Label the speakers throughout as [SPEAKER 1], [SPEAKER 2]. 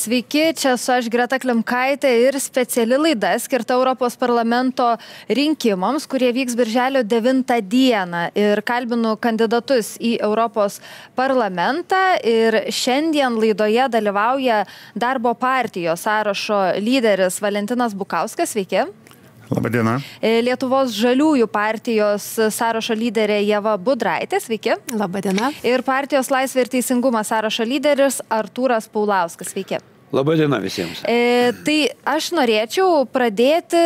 [SPEAKER 1] Sveiki, čia su aš Greta Klimkaitė ir speciali laida skirta Europos parlamento rinkimams, kurie vyks birželio 9 dieną. Ir kalbinu kandidatus į Europos parlamentą ir šiandien laidoje dalyvauja Darbo partijos sąrašo lyderis Valentinas Bukauskas. Sveiki.
[SPEAKER 2] Labadiena.
[SPEAKER 1] Lietuvos žaliųjų partijos sąrašo lyderė Ieva Budraitė. Sveiki.
[SPEAKER 3] Labadiena.
[SPEAKER 1] Ir partijos Laisvė ir teisingumas sąrašo lyderis Artūras Paulauskas. Sveiki.
[SPEAKER 4] Labadiena visiems.
[SPEAKER 1] Tai aš norėčiau pradėti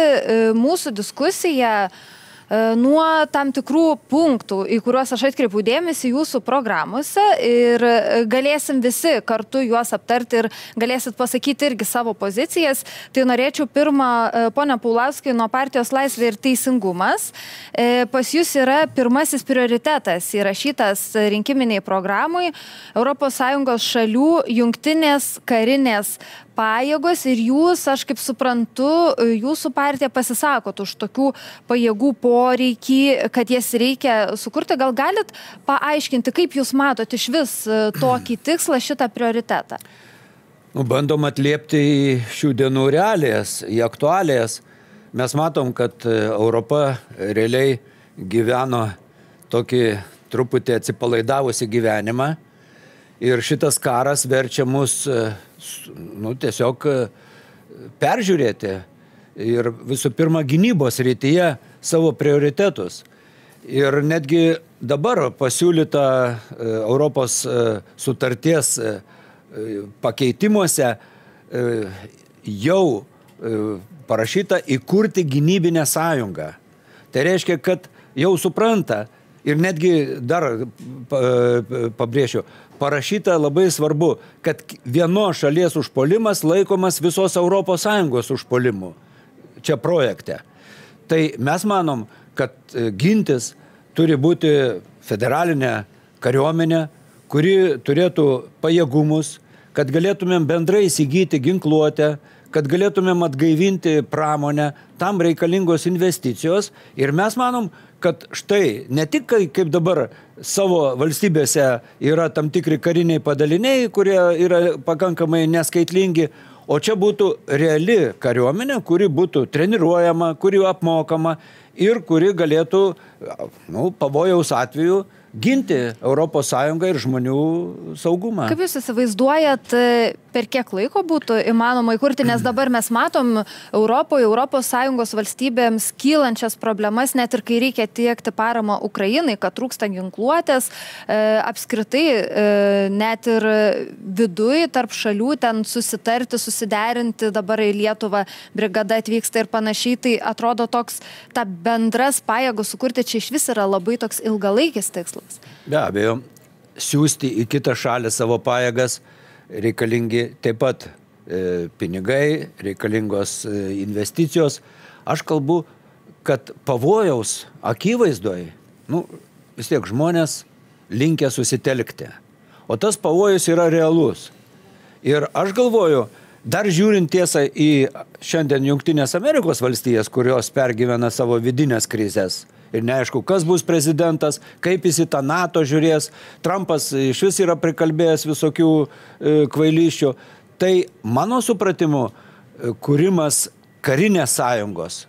[SPEAKER 1] mūsų diskusiją nuo tam tikrų punktų, į kuriuos aš atkreipiu dėmesį jūsų programuose ir galėsim visi kartu juos aptarti ir galėsit pasakyti irgi savo pozicijas. Tai norėčiau pirmą, ponia Paulauskai, nuo partijos Laisvė ir teisingumas. Pas jūs yra pirmasis prioritetas įrašytas rinkiminiai programai ES šalių jungtinės karinės pajėgos ir jūs, aš kaip suprantu, jūsų partija pasisakot už tokių pajėgų poreikį, kad jas reikia sukurti. Gal galit paaiškinti, kaip jūs matot iš vis tokį tikslą, šitą prioritetą?
[SPEAKER 4] Bandom atliepti į šių dienų realijas, į aktualijas. Mes matom, kad Europa realiai gyveno tokį truputį atsipalaidavusi gyvenimą. Ir šitas karas verčia mus tiesiog peržiūrėti ir visų pirma gynybos rytyje savo prioritetus. Ir netgi dabar pasiūlyta Europos sutarties pakeitimuose jau parašyta įkurti gynybinę sąjungą. Tai reiškia, kad jau supranta ir netgi dar pabrėšiu, parašyta labai svarbu, kad vienos šalies užpuolimas laikomas visos ES užpuolimu čia projekte. Tai mes manom, kad gintis turi būti federalinė kariuomenė, kuri turėtų pajėgumus, kad galėtumėm bendrai įsigyti ginkluotę, kad galėtumėm atgaivinti pramonę, tam reikalingos investicijos. Ir mes manom, kad štai ne tik kaip dabar savo valstybėse yra tam tikri kariniai padaliniai, kurie yra pakankamai neskaitlingi, o čia būtų reali kariuomenė, kuri būtų treniruojama, kuri apmokama ir kuri galėtų pavojaus atveju ginti ES ir žmonių saugumą.
[SPEAKER 1] Kaip jūs įsivaizduojat, per kiek laiko būtų įmanoma įkurti, nes dabar mes matom Europoje, ES valstybėms kylančias problemas, net ir kai reikia tiekti paramą Ukrainai, kad trūksta ginkluotės, apskritai net ir viduj tarp šalių ten susitarti, susiderinti, dabar į Lietuvą brigada atvyksta ir panašiai, tai atrodo toks, ta bendras pajėgos sukurti čia iš vis yra labai toks ilgalaikis tikslas.
[SPEAKER 4] Be abejo, siūsti į kitą šalį savo pajėgas reikalingi taip pat pinigai, reikalingos investicijos. Aš kalbu, kad pavojaus akivaizdoj, vis tiek žmonės linkę susitelkti. O tas pavojus yra realus. Ir aš galvoju, dar žiūrint tiesą į šiandien Jungtinės Amerikos valstijas, kurios pergyvena savo vidinės krizės, ir neaišku, kas bus prezidentas, kaip jis į tą NATO žiūrės. Trumpas iš vis yra prikalbėjęs visokių kvailyščių. Tai mano supratimu, kūrimas karinės sąjungos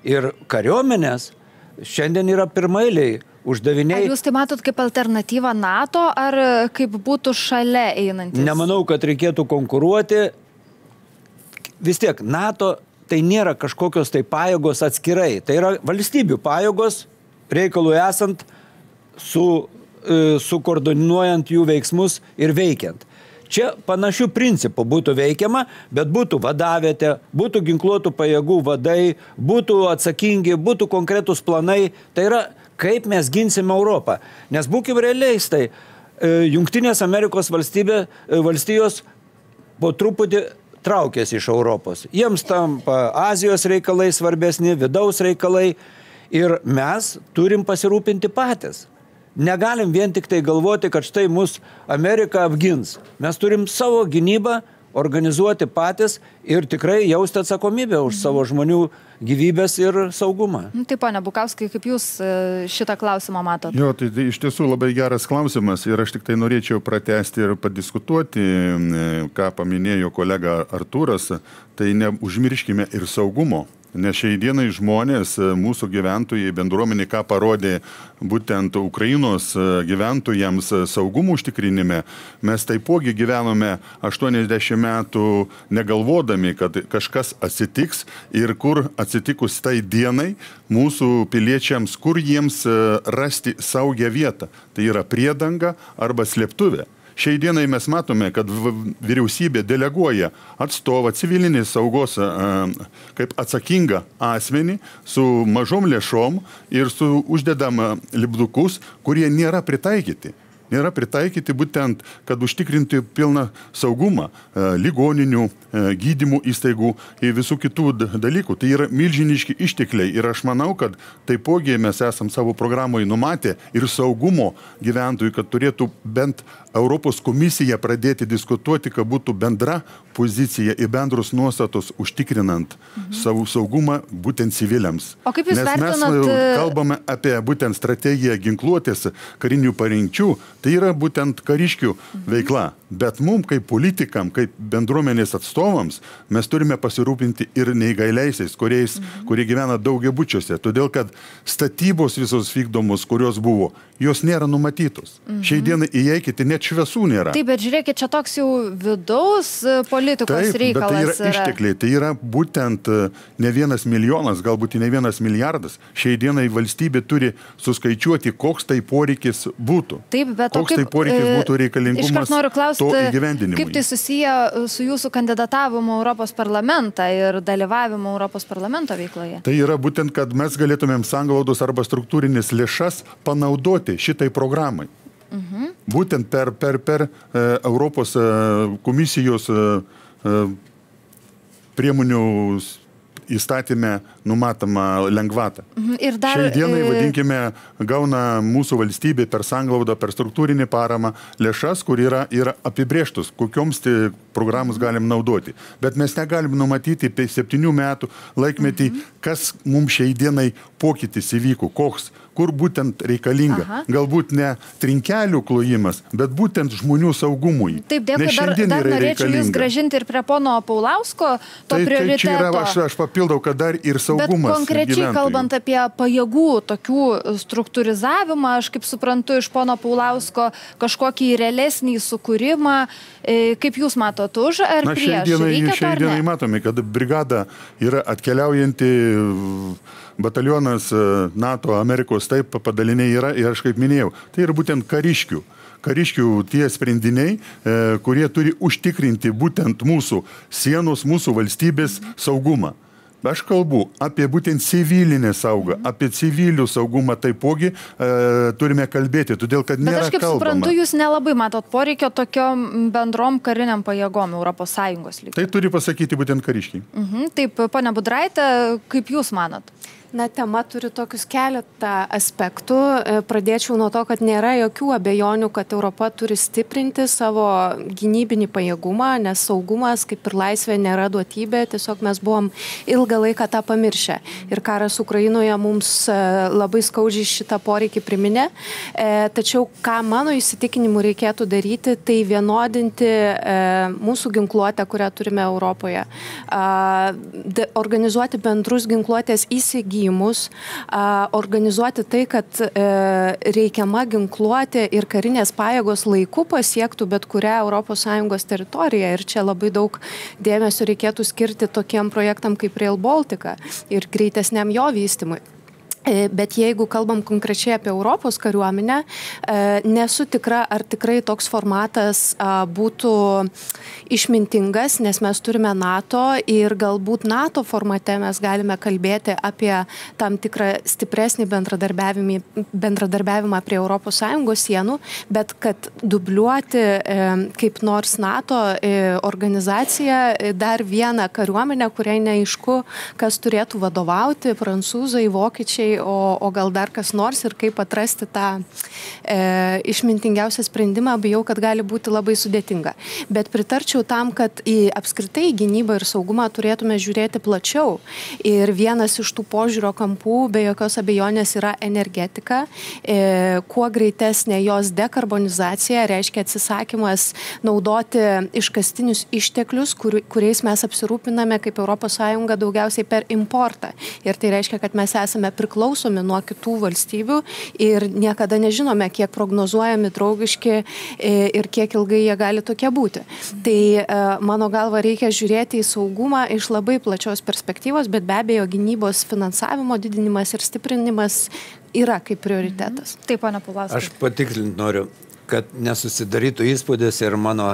[SPEAKER 4] ir kariuomenės šiandien yra pirmailiai uždaviniai.
[SPEAKER 1] Ar jūs tai matot kaip alternatyvą NATO, ar kaip būtų šalia einantis?
[SPEAKER 4] Nemanau, kad reikėtų konkuruoti. Vis tiek, NATO tai nėra kažkokios tai pajėgos atskirai. Tai yra valstybių pajėgos, reikalų esant, sukoordinuojant jų veiksmus ir veikiant. Čia panašių principų būtų veikiama, bet būtų vadavietė, būtų ginkluotų pajėgų vadai, būtų atsakingi, būtų konkretus planai. Tai yra, kaip mes ginsime Europą. Nes būkim realistai, Jungtinės Amerikos valstijos po truputį traukėsi iš Europos. Jiems tampa Azijos reikalai svarbesni, vidaus reikalai ir mes turim pasirūpinti patys. Negalim vien tik tai galvoti, kad štai mus Amerika apgins. Mes turim savo gynybą organizuoti patys ir tikrai jausti atsakomybę už savo žmonių gyvybės ir saugumą.
[SPEAKER 1] Taip, ponia Bukauskai, kaip jūs šitą klausimą matot?
[SPEAKER 2] Jo, tai iš tiesų labai geras klausimas ir aš tik tai norėčiau pratęsti ir padiskutuoti, ką paminėjo kolega Artūras, tai neužmirškime ir saugumo. Nes šiai dienai žmonės, mūsų gyventojai, bendruomenė, ką parodė būtent Ukrainos gyventojams saugumo užtikrinime, mes taipogi gyvenome 80 metų negalvodami, kad kažkas atsitiks ir kur atsitikus tai dienai mūsų piliečiams, kur jiems rasti saugią vietą. Tai yra priedanga arba slėptuvė. Šiai dienai mes matome, kad vyriausybė deleguoja atstovą civilinės saugos kaip atsakingą asmenį su mažom lėšom ir su uždedam lipdukus, kurie nėra pritaikyti. Nėra pritaikyti būtent, kad užtikrinti pilną saugumą ligoninių, gydymo įstaigų ir visų kitų dalykų. Tai yra milžiniški ištekliai ir aš manau, kad taipogi mes esam savo programoje numatę ir saugumo gyventojų, kad turėtų bent Europos komisija pradėti diskutuoti, kad būtų bendra pozicija ir bendrus nuostatos užtikrinant savo saugumą būtent civiliams.
[SPEAKER 1] O kaip jūs vertinat?
[SPEAKER 2] Nes mes kalbame apie būtent strategiją ginkluotės karinių parinkčių, tai yra būtent kariškių veikla. Bet mums kaip politikam, kaip bendruomenės atstovams, mes turime pasirūpinti ir neįgaliaisiais, kurie gyvena daugiabučiuose. Todėl, kad statybos visos vykdomos, kurios buvo, jos nėra numatytos. Šiai dienai įeikite, net šviesų nėra.
[SPEAKER 1] Taip, bet žiūrėkit, čia toks jau vidaus politikos reikalas.
[SPEAKER 2] Bet tai yra ištekliai, tai yra būtent ne 1 milijonas, galbūt ne 1 milijardas. Šiai dienai valstybė turi suskaičiuoti, koks tai poreikis būtų.
[SPEAKER 1] Taip, bet
[SPEAKER 2] koks tai poreikis būtų reikalingumas.
[SPEAKER 1] Iškart noriu klausti,
[SPEAKER 2] to įgyvendinimui.
[SPEAKER 1] kaip tai susiję su jūsų kandidatavimu Europos parlamentą ir dalyvavimu Europos parlamento veikloje?
[SPEAKER 2] Tai yra būtent, kad mes galėtumėm sanglaudos arba struktūrinės lėšas panaudoti šitai programai. Būtent per Europos komisijos priemonių įstatymė numatoma lengvatą.
[SPEAKER 1] Ir dar,
[SPEAKER 2] šiai dienai, vadinkime, gauna mūsų valstybė per sanglaudą, per struktūrinį paramą lėšas, kur yra apibrėžtus, kokioms tai programus galim naudoti. Bet mes negalim numatyti 7 metų laikmetį, kas mums šiai dienai pokytis įvyko, koks, kur būtent reikalinga. Galbūt ne trinkelių klojimas, bet būtent žmonių saugumui.
[SPEAKER 1] Taip, dėkui, dar norėčiau jūs grąžinti ir prie pono Paulausko to prioriteto.
[SPEAKER 2] Tai čia yra, aš papildau, kad dar ir saugumas.
[SPEAKER 1] Bet konkrečiai kalbant apie pajėgų tokių struktūrizavimą, aš kaip suprantu iš pono Paulausko, kažkokį realesnį sukūrimą, kaip jūs matot už ar prieš?
[SPEAKER 2] Šiai dienai matome, kad brigada yra atkeliaujanti, batalionas NATO, Amerikos taip padaliniai yra ir aš kaip minėjau, tai yra būtent kariškių tie sprendiniai, kurie turi užtikrinti būtent mūsų sienos, mūsų valstybės saugumą. Aš kalbu apie būtent civilinę saugą, apie civilių saugumą taipogi turime kalbėti, todėl kad nėra kalbama.
[SPEAKER 1] Bet aš kaip suprantu, jūs nelabai matot poreikio tokiom bendrom kariniam pajėgom Europos Sąjungos lygiu.
[SPEAKER 2] Tai turi pasakyti būtent kariškiai.
[SPEAKER 1] Taip, ponia Budraite, kaip jūs manot?
[SPEAKER 3] Na, tema turi tokius keletą aspektų. Pradėčiau nuo to, kad nėra jokių abejonių, kad Europa turi stiprinti savo gynybinį pajėgumą, nes saugumas, kaip ir laisvė, nėra duotybė, tiesiog mes buvom ilgą laiką tą pamiršę. Ir karas Ukrainoje mums labai skaudžiai šitą poreikį priminė. Tačiau, ką mano įsitikinimu reikėtų daryti, tai vienodinti mūsų ginkluotę, kurią turime Europoje. Organizuoti bendrus ginkluotės įsigijimus, organizuoti tai, kad reikiama ginkluotė ir karinės pajėgos laiku pasiektų bet kurią ES teritoriją. Ir čia labai daug dėmesio reikėtų skirti tokiem projektam kaip Rail Baltica ir greitesniam jo vystymui. Bet jeigu kalbam konkrečiai apie Europos kariuomenę, nesu tikra, ar tikrai toks formatas būtų išmintingas, nes mes turime NATO ir galbūt NATO formate mes galime kalbėti apie tam tikrą stipresnį bendradarbiavimą prie ES sienų, bet kad dubliuoti kaip nors NATO organizaciją dar vieną kariuomenę, kuriai neaišku, kas turėtų vadovauti, prancūzai, vokiečiai, o gal dar kas nors ir kaip atrasti tą išmintingiausią sprendimą, bijau, kad gali būti labai sudėtinga. Bet pritarčiau tam, kad į apskritai gynybą ir saugumą turėtume žiūrėti plačiau. Ir vienas iš tų požiūrio kampų be jokios abejonės yra energetika. Kuo greitesnė jos dekarbonizacija, reiškia atsisakymas naudoti iškastinius išteklius, kuriais mes apsirūpiname kaip ES daugiausiai per importą. Ir tai reiškia, kad mes esame priklausomi nuo kitų valstybių ir niekada nežinome, kiek prognozuojami, draugiški ir kiek ilgai jie gali tokie būti. Tai mano galva reikia žiūrėti į saugumą iš labai plačios perspektyvos, bet be abejo gynybos finansavimo didinimas ir stiprinimas yra kaip prioritetas.
[SPEAKER 1] Taip, ponia Paulauskai.
[SPEAKER 4] Aš patikslinti noriu, kad nesusidarytų įspūdis ir mano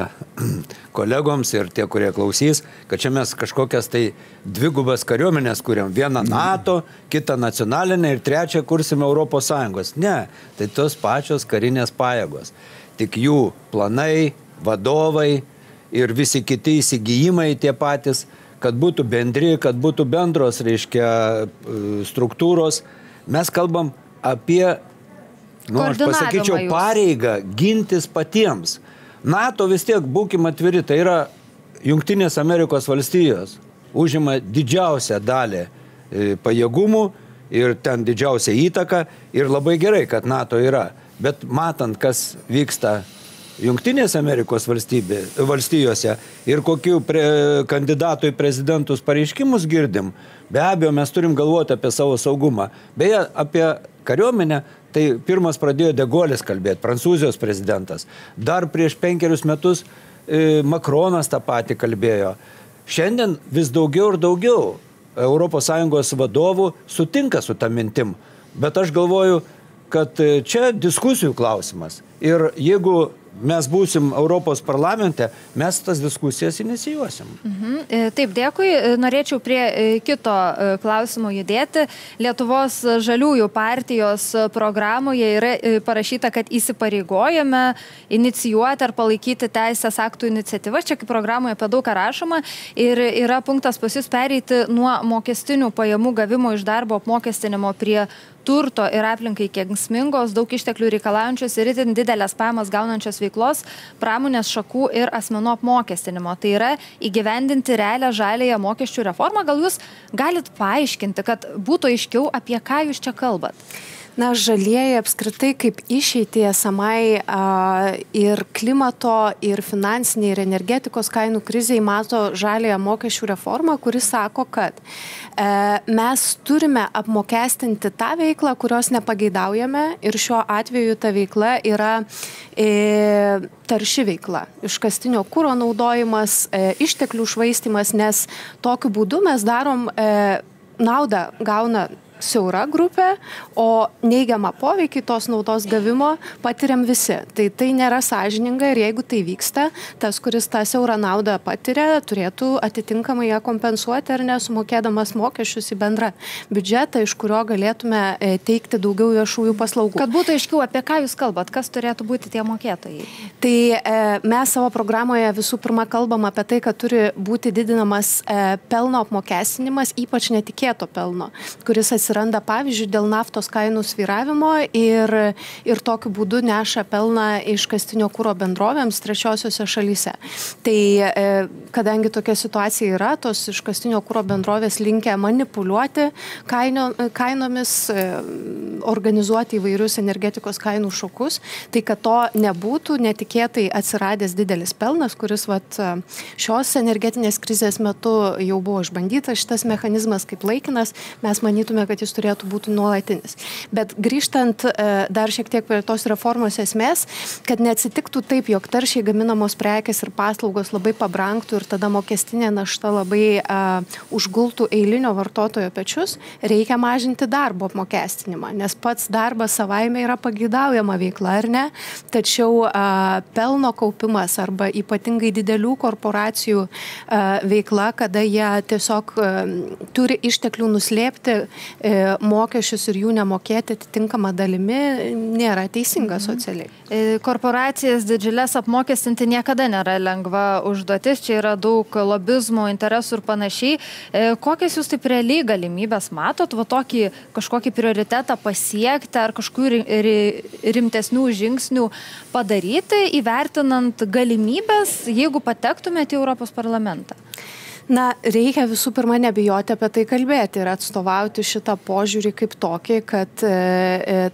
[SPEAKER 4] kolegoms ir tie, kurie klausys, kad čia mes kažkokias tai dvigubas kariuomenės kuriam. Vieną NATO, kitą nacionalinę ir trečią kursime ES. Ne, tai tos pačios karinės pajėgos. Tik jų planai, vadovai ir visi kiti įsigijimai tie patys, kad būtų bendri, kad būtų bendros, reiškia, struktūros. Mes kalbam apie aš pasakyčiau, pareigą gintis patiems. NATO vis tiek, būkim atviri, tai yra Jungtinės Amerikos valstijos. Užima didžiausią dalį pajėgumų ir ten didžiausią įtaką ir labai gerai, kad NATO yra. Bet matant, kas vyksta Jungtinės Amerikos valstijose ir kokių kandidatų į prezidentus pareiškimus girdim, be abejo, mes turim galvoti apie savo saugumą. Beje, apie kariuomenę, tai pirmas pradėjo De Gaulės kalbėti, Prancūzijos prezidentas. Dar prieš 5 metus Makronas tą patį kalbėjo. Šiandien vis daugiau ir daugiau ES vadovų sutinka su tą mintim. Bet aš galvoju, kad čia diskusijų klausimas. Ir jeigu mes būsim Europos parlamente, mes tas diskusijas inicijuosim.
[SPEAKER 1] Taip, dėkui. Norėčiau prie kito klausimo judėti. Lietuvos žaliųjų partijos programoje yra parašyta, kad įsipareigojame inicijuoti ar palaikyti teisės aktų iniciatyvas. Čia kaip programoje apie daug ką rašoma. Ir yra punktas pas jūs pereiti nuo mokestinių pajamų gavimo iš darbo apmokestinimo prie turto ir aplinkai kenksmingos, daug išteklių reikalaujančios ir itin didelės pajamas gaunančios veiklos, pramonės šakų ir asmenų apmokestinimo. Tai yra įgyvendinti realią žaliąją mokesčių reformą. Gal jūs galit paaiškinti, kad būtų aiškiau, apie ką jūs čia kalbat?
[SPEAKER 3] Na, žalieji apskritai kaip išeitį esamai ir klimato, ir finansiniai, ir energetikos kainų krizai mato žaliąją mokesčių reformą, kuris sako, kad mes turime apmokestinti tą veiklą, kurios nepageidaujame ir šiuo atveju ta veikla yra tarši veikla. Iškastinio kuro naudojimas, išteklių švaistymas, nes tokiu būdu mes darom naudą gauna siaura grupė, o neigiamą poveikį tos naudos gavimo patiriam visi. Tai nėra sąžininga ir jeigu tai vyksta, tas, kuris tą siaurą naudą patiria, turėtų atitinkamai ją kompensuoti ar nesumokėdamas mokesčius į bendrą biudžetą, iš kurio galėtume teikti daugiau viešųjų paslaugų.
[SPEAKER 1] Kad būtų aiškiau, apie ką jūs kalbat, kas turėtų būti tie mokėtojai?
[SPEAKER 3] Tai mes savo programoje visų pirma kalbam apie tai, kad turi būti didinamas pelno apmokestinimas, ypač netikėto pelno, kuris atsiranda, pavyzdžiui, dėl naftos kainų svyravimo ir tokiu būdu neša pelną iškastinio kuro bendrovėms trečiosiose šalyse. Tai kadangi tokia situacija yra, tos iškastinio kuro bendrovės linkę manipuliuoti kainomis, organizuoti įvairius energetikos kainų šokus, tai kad to nebūtų netikėtai atsiradęs didelis pelnas, kuris šios energetinės krizės metu jau buvo išbandytas šitas mechanizmas kaip laikinas, mes manytume, kad jis turėtų būti nuolatinis. Bet grįžtant dar šiek tiek prie tos reformos esmės, kad neatsitiktų taip, jog taršiai gaminamos prekės ir paslaugos labai pabrangtų ir tada mokestinė našta labai užgultų eilinio vartotojo pečius, reikia mažinti darbo apmokestinimą, nes pats darbas savaime yra pageidaujama veikla, ar ne? Tačiau pelno kaupimas arba ypatingai didelių korporacijų veikla, kada jie tiesiog turi išteklių nuslėpti mokesčius ir jų nemokėti atitinkamą dalimi nėra teisinga socialiai.
[SPEAKER 1] Korporacijas didžiulės apmokestinti niekada nėra lengva užduotis, čia yra daug lobizmo, interesų ir panašiai. Kokias jūs taip realiai galimybės matot, tokį kažkokį prioritetą pasiekti ar kažkokių rimtesnių žingsnių padaryti, įvertinant galimybės, jeigu patektumėte į Europos parlamentą?
[SPEAKER 3] Na, reikia visų pirma nebijoti apie tai kalbėti ir atstovauti šitą požiūrį kaip tokį, kad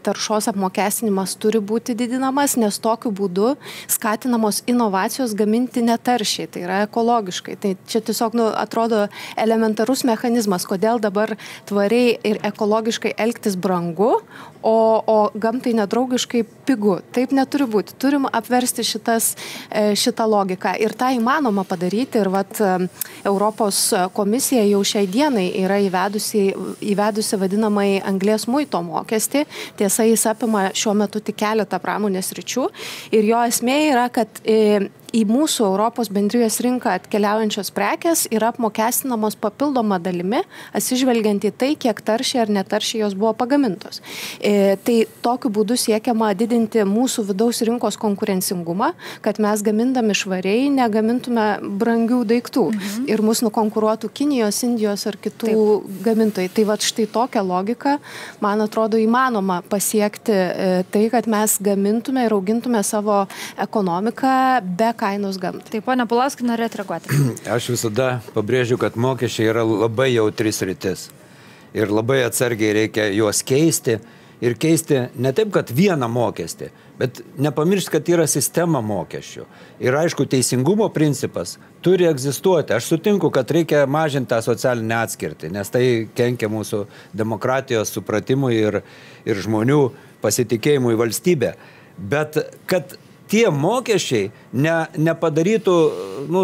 [SPEAKER 3] taršos apmokestinimas turi būti didinamas, nes tokiu būdu skatinamos inovacijos gaminti netaršiai, tai yra ekologiškai. Tai čia tiesiog atrodo elementarus mechanizmas, kodėl dabar tvariai ir ekologiškai elgtis brangu, o gamtai nedraugiškai pigu. Taip neturi būti. Turim apversti šitą logiką. Ir tą įmanoma padaryti. Ir Europos komisija jau šiai dienai yra įvedusi vadinamai anglies muito mokestį. Tiesa, jis apima šiuo metu tik keletą pramonės sričių. Ir jo esmė yra, kad į mūsų Europos bendrijos rinką atkeliaujančios prekės yra apmokestinamos papildoma dalimi, atsižvelgiant į tai, kiek taršiai ar netaršiai jos buvo pagamintos. Tai tokiu būdu siekiama didinti mūsų vidaus rinkos konkurencingumą, kad mes gamindami švariai negamintume brangių daiktų ir mus nukonkuruotų Kinijos, Indijos ar kitų gamintojai. Tai štai tokią logiką, man atrodo, įmanoma pasiekti tai, kad mes gamintume ir augintume savo ekonomiką be kainos gamtai.
[SPEAKER 1] Taip, ponia Paulauskai, norėtų reaguoti.
[SPEAKER 4] Aš visada pabrėžiu, kad mokesčiai yra labai jautri sritis. Ir labai atsargiai reikia juos keisti. Ir keisti ne taip, kad vieną mokestį, bet nepamiršti, kad yra sistema mokesčių. Ir aišku, teisingumo principas turi egzistuoti. Aš sutinku, kad reikia mažinti tą socialinę atskirtį, nes tai kenkia mūsų demokratijos supratimui ir žmonių pasitikėjimui valstybė. Bet kad tie mokesčiai nepadarytų,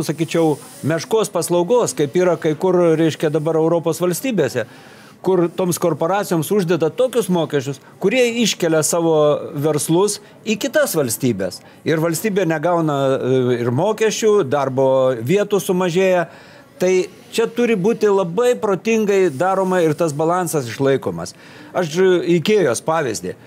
[SPEAKER 4] sakyčiau, meškos paslaugos, kaip yra kai kur, reiškia, dabar Europos valstybėse, kur toms korporacijoms uždeda tokius mokesčius, kurie iškelia savo verslus į kitas valstybės. Ir valstybė negauna ir mokesčių, darbo vietų sumažėja. Tai čia turi būti labai protingai daroma ir tas balansas išlaikomas. Aš Ikėjos pavyzdį.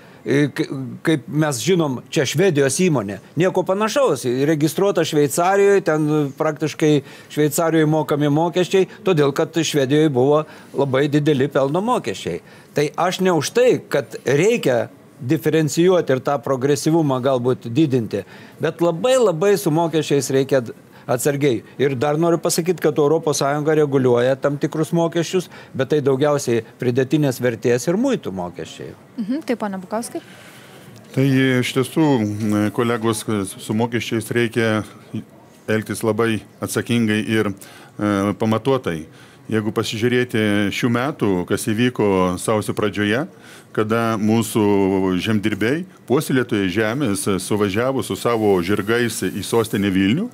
[SPEAKER 4] Kaip mes žinom, čia Švedijos įmonė. Nieko panašaus. Registruota Šveicarijoje, ten praktiškai Šveicarijoje mokami mokesčiai, todėl kad Švedijoje buvo labai dideli pelno mokesčiai. Tai aš ne už tai, kad reikia diferencijuoti ir tą progresyvumą galbūt didinti, bet labai su mokesčiais reikia atsargiai. Ir dar noriu pasakyti, kad ES reguliuoja tam tikrus mokesčius, bet tai daugiausiai pridėtinės vertės ir muitų mokesčiai.
[SPEAKER 1] Taip, ponia Bukauskai.
[SPEAKER 2] Tai iš tiesų, kolegos, su mokesčiais reikia elgtis labai atsakingai ir pamatuotai. Jeigu pasižiūrėti šių metų, kas įvyko sausio pradžioje, kada mūsų žemdirbiai, puoselėtojai žemės, suvažiavo su savo žirgais į sostinę Vilnių,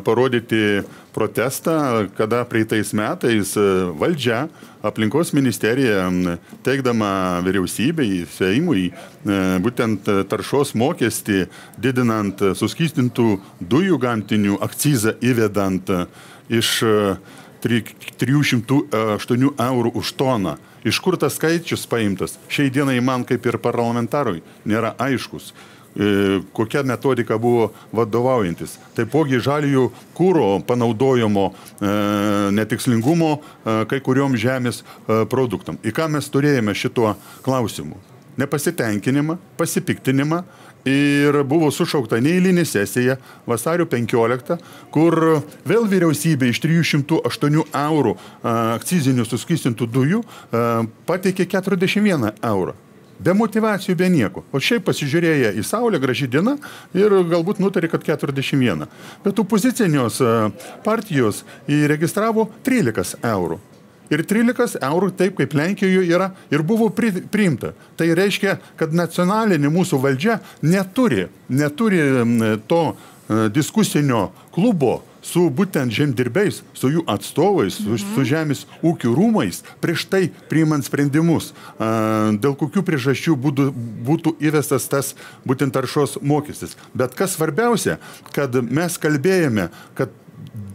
[SPEAKER 2] parodyti protestą, kada praeitais metais valdžia, aplinkos ministerija, teikdama vyriausybei, Seimui, būtent taršos mokestį, didinant suskystintų dujų gamtinių akcizą įvedant iš 308 eurų už toną. Iš kur tas skaičius paimtas? Šiai dienai man kaip ir parlamentarui nėra aiškus, kokia metodika buvo vadovaujantis. Taipogi žaliųjų kūro panaudojimo netikslingumo kai kuriom žemės produktam. Į ką mes turėjome šituo klausimu? Nepasitenkinimą, pasipiktinimą. Ir buvo sušaukta neeilinė sesija vasario 15, kur vėl vyriausybė iš 308 eurų akcizinių suskystintų dujų pateikė 41 eurą. Be motivacijų, be nieko. O šiaip pasižiūrėję į saulę, graži diena ir galbūt nutarė, kad 41. Bet opozicinios partijos įregistravo 13 eurų. Ir 13 eurų, taip kaip Lenkijoje yra, ir buvo priimta. Tai reiškia, kad nacionalinė mūsų valdžia neturi to diskusinio klubo su būtent žemdirbiais, su jų atstovais, su žemės ūkių rūmais, prieš tai priimant sprendimus, dėl kokių priežasčių būtų įvestas tas būtent taršos mokestis. Bet kas svarbiausia, kad mes kalbėjome, kad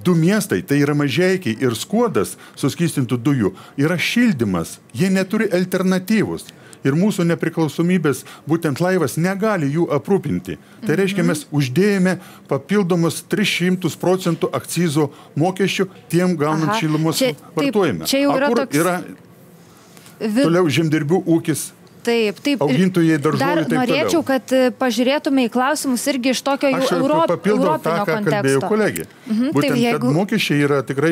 [SPEAKER 2] du miestai, tai yra Mažeikiai ir Skuodas suskystintų dujų, yra šildymas, jie neturi alternatyvus. Ir mūsų nepriklausomybės būtent laivas negali jų aprūpinti. Tai reiškia, mes uždėjome papildomus 300% akcizo mokesčių tiem gaunant šilumos vartojime.
[SPEAKER 1] Čia jau yra toks...
[SPEAKER 2] Toliau žemdirbių ūkis.
[SPEAKER 1] Taip.
[SPEAKER 2] Augintojai, daržovių,
[SPEAKER 1] dar
[SPEAKER 2] taip
[SPEAKER 1] norėčiau, kad pažiūrėtume į klausimus irgi iš tokio europinio konteksto.
[SPEAKER 2] Kalbėjo kolegė. Būtent, kad mokesčiai yra tikrai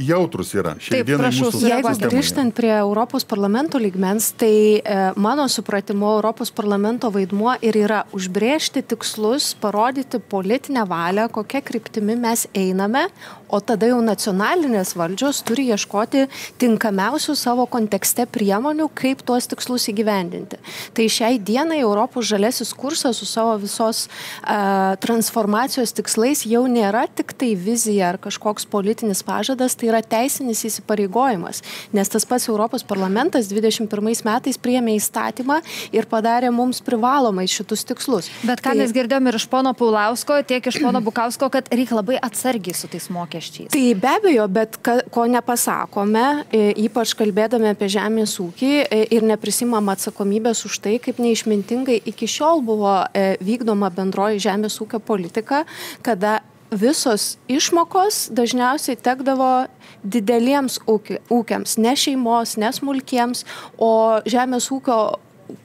[SPEAKER 2] jautrus yra.
[SPEAKER 1] Taip, prašau.
[SPEAKER 3] Jeigu grįžtant prie Europos parlamento lygmens, tai mano supratimo Europos parlamento vaidmuo ir yra užbrėžti tikslus, parodyti politinę valią, kokia kryptimi mes einame, o tada jau nacionalinės valdžios turi ieškoti tinkamiausių savo kontekste priemonių, kaip tuos tikslus įgyvendinti. Tai šiai dienai Europos žalesis kursas su savo visos transformacijos tikslais jau nėra tik tai vizija ar kažkoks politinis pažadas, tai yra teisinis įsipareigojimas. Nes tas pats Europos parlamentas 21 metais priėmė įstatymą ir padarė mums privalomai šitus tikslus.
[SPEAKER 1] Bet ką mes girdėjom ir iš pono Paulausko, tiek iš pono Bukausko, kad reikia labai atsargiai su tais mokesčiais.
[SPEAKER 3] Tai be abejo, bet ko nepasakome, ypač kalbėdami apie žemės ūkį ir neprisimam atsakomybės už tai, kaip neišmintingai iki šiol buvo vykdoma bendroji žemės ūkio politika, kada visos išmokos dažniausiai tekdavo dideliems ūkiams, ne šeimos, ne smulkiems, o žemės ūkio